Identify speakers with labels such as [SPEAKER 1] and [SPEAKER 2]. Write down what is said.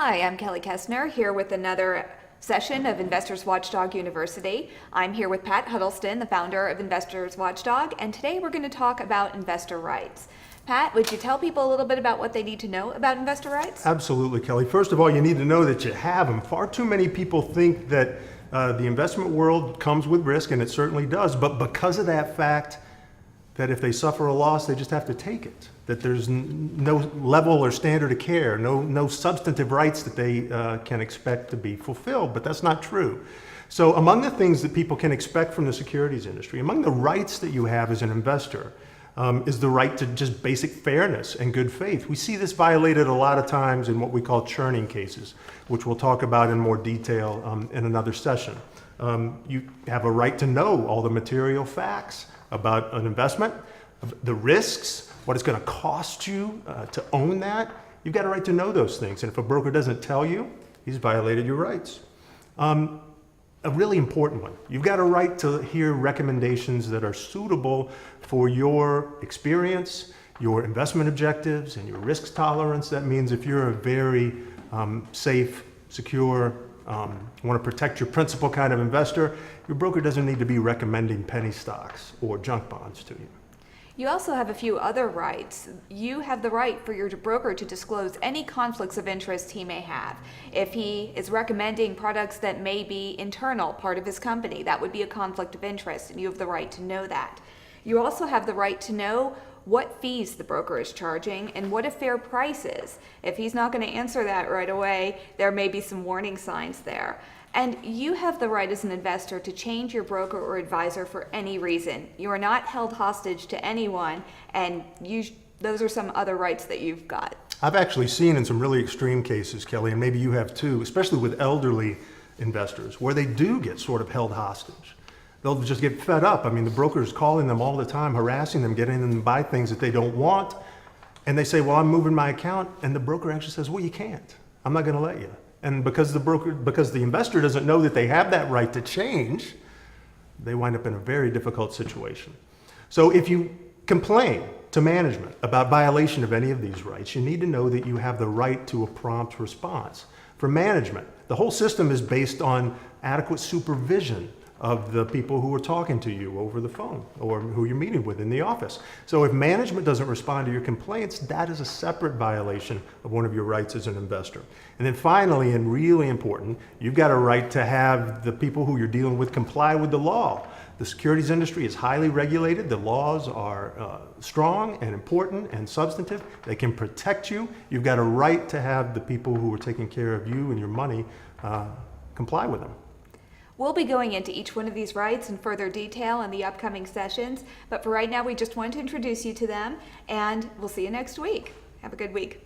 [SPEAKER 1] Hi, I'm Kelly Kestner here with another session of Investors Watchdog University. I'm here with Pat Huddleston, the founder of Investors Watchdog, and today we're going to talk about investor rights. Pat, would you tell people a little bit about what they need to know about investor rights?
[SPEAKER 2] Absolutely, Kelly. First of all, you need to know that you have them. Far too many people think that the investment world comes with risk, and it certainly does, but because of that fact, that if they suffer a loss, they just have to take it. That there's no level or standard of care, no substantive rights that they can expect to be fulfilled, but that's not true. So among the things that people can expect from the securities industry, among the rights that you have as an investor, is the right to just basic fairness and good faith. We see this violated a lot of times in what we call churning cases, which we'll talk about in more detail in another session. You have a right to know all the material facts about an investment, the risks, what it's going to cost you to own that. You've got a right to know those things. And if a broker doesn't tell you, he's violated your rights. A really important one. You've got a right to hear recommendations that are suitable for your experience, your investment objectives, and your risk tolerance. That means if you're a very safe, secure, want to protect your principal kind of investor, your broker doesn't need to be recommending penny stocks or junk bonds to you.
[SPEAKER 1] You also have a few other rights. You have the right for your broker to disclose any conflicts of interest he may have. If he is recommending products that may be internal, part of his company, that would be a conflict of interest, and you have the right to know that. You also have the right to know what fees the broker is charging and what a fair price is. If he's not going to answer that right away, there may be some warning signs there. And you have the right as an investor to change your broker or advisor for any reason. You are not held hostage to anyone, and those are some other rights that you've got.
[SPEAKER 2] I've actually seen in some really extreme cases, Kelly, and maybe you have too, especially with elderly investors, where they do get sort of held hostage. They'll just get fed up. I mean, the broker is calling them all the time, harassing them, getting them to buy things that they don't want. And they say, well, I'm moving my account. And the broker actually says, well, you can't. I'm not going to let you. And because the investor doesn't know that they have that right to change, they wind up in a very difficult situation. So if you complain to management about violation of any of these rights, you need to know that you have the right to a prompt response. For management, the whole system is based on adequate supervision of the people who are talking to you over the phone or who you're meeting with in the office. So if management doesn't respond to your complaints, that is a separate violation of one of your rights as an investor. And then finally, and really important, you've got a right to have the people who you're dealing with comply with the law. The securities industry is highly regulated. The laws are strong and important and substantive. They can protect you. You've got a right to have the people who are taking care of you and your money comply with them.
[SPEAKER 1] We'll be going into each one of these rights in further detail in the upcoming sessions, but for right now, we just want to introduce you to them, and we'll see you next week. Have a good week.